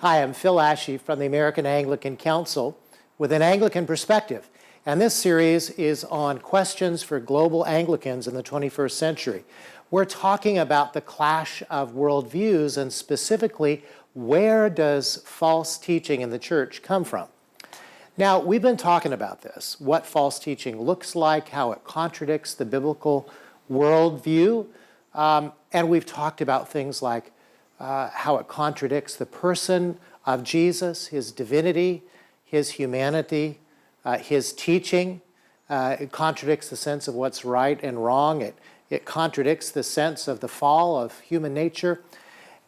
Hi, I'm Phil Ashey from the American Anglican Council with an Anglican perspective. And this series is on questions for global Anglicans in the 21st century. We're talking about the clash of worldviews and specifically, where does false teaching in the church come from? Now, we've been talking about this, what false teaching looks like, how it contradicts the biblical worldview, and we've talked about things like how it contradicts the person of Jesus, his divinity, his humanity, his teaching. It contradicts the sense of what's right and wrong. It contradicts the sense of the fall of human nature.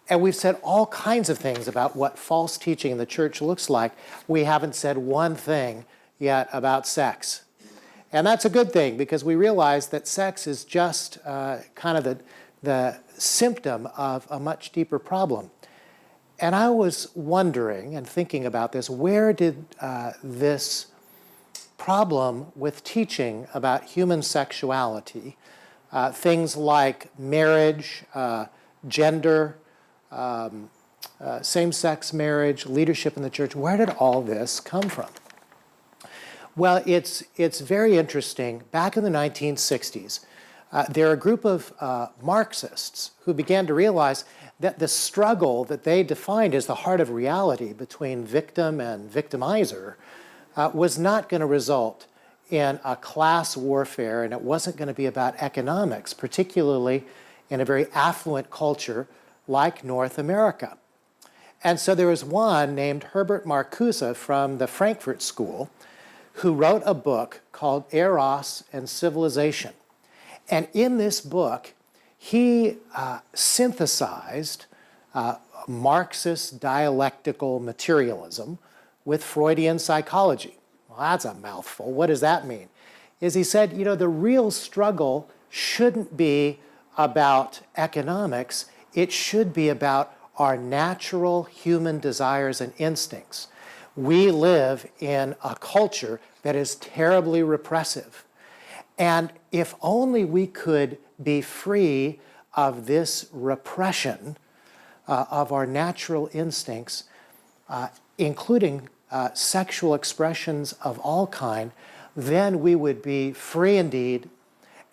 And we've said all kinds of things about what false teaching in the church looks like. We haven't said one thing yet about sex. And that's a good thing, because we realize that sex is just kind of the symptom of a much deeper problem. And I was wondering and thinking about this, where did this problem with teaching about human sexuality, things like marriage, gender, same-sex marriage, leadership in the church, where did all this come from? Well, it's very interesting. Back in the 1960s, there are a group of Marxists who began to realize that the struggle that they defined as the heart of reality between victim and victimizer was not going to result in a class warfare, and it wasn't going to be about economics, particularly in a very affluent culture like North America. And so there was one named Herbert Marcuse from the Frankfurt School who wrote a book called Eros and Civilization. And in this book, he synthesized Marxist dialectical materialism with Freudian psychology. Well, that's a mouthful. What does that mean? Is he said, you know, the real struggle shouldn't be about economics. It should be about our natural human desires and instincts. We live in a culture that is terribly repressive. And if only we could be free of this repression of our natural instincts, including sexual expressions of all kind, then we would be free indeed,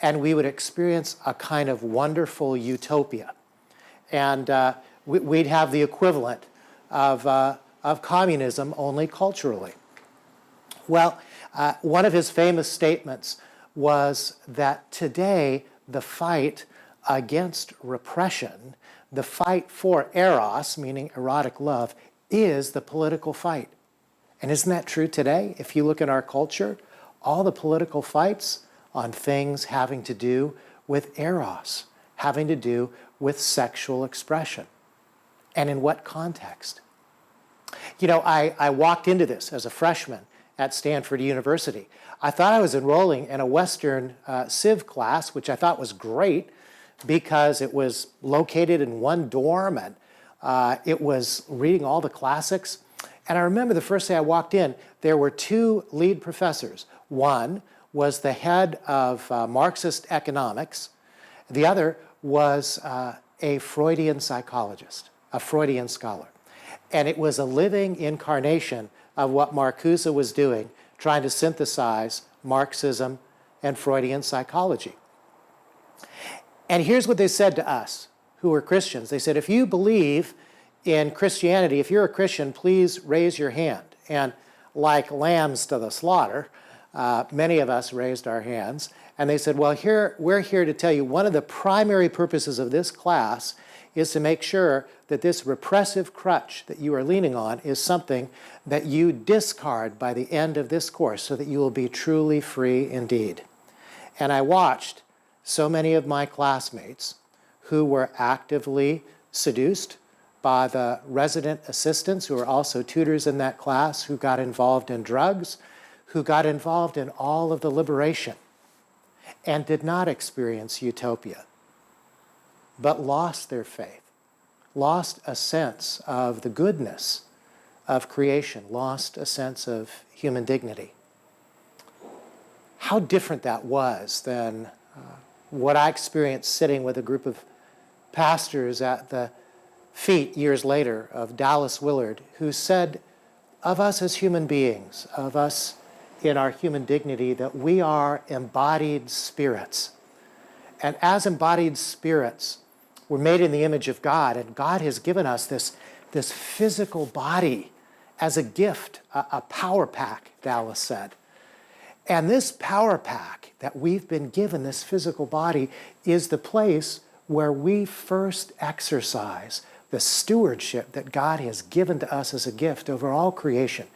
and we would experience a kind of wonderful utopia. And we'd have the equivalent of communism, only culturally. Well, one of his famous statements was that today the fight against repression, the fight for eros, meaning erotic love, is the political fight. And isn't that true today? If you look at our culture, all the political fights on things having to do with eros, having to do with sexual expression. And in what context? You know, I walked into this as a freshman at Stanford University. I thought I was enrolling in a Western Civ class, which I thought was great because it was located in one dorm and it was reading all the classics. And I remember the first day I walked in, there were two lead professors. One was the head of Marxist economics. The other was a Freudian psychologist, a Freudian scholar. And it was a living incarnation of what Marcuse was doing, trying to synthesize Marxism and Freudian psychology. And here's what they said to us, who were Christians. They said, if you believe in Christianity, if you're a Christian, please raise your hand. And like lambs to the slaughter, many of us raised our hands. And they said, well, we're here to tell you one of the primary purposes of this class is to make sure that this repressive crutch that you are leaning on is something that you discard by the end of this course so that you will be truly free indeed. And I watched so many of my classmates who were actively seduced by the resident assistants who were also tutors in that class, who got involved in drugs, who got involved in all of the liberation and did not experience utopia, but lost their faith, lost a sense of the goodness of creation, lost a sense of human dignity. How different that was than what I experienced sitting with a group of pastors at the feat years later of Dallas Willard, who said of us as human beings, of us in our human dignity, that we are embodied spirits. And as embodied spirits, we're made in the image of God, and God has given us this physical body as a gift, a power pack, Dallas said. And this power pack that we've been given, this physical body, is the place where we first exercise the stewardship that God has given to us as a gift over all creation.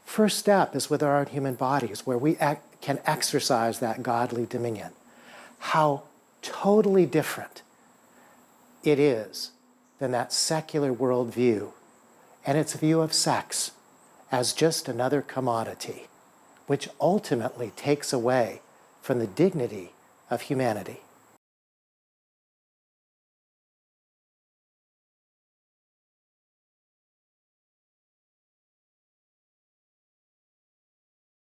First step is with our own human bodies, where we can exercise that godly dominion. How totally different it is than that secular worldview and its view of sex as just another commodity, which ultimately takes away from the dignity of humanity.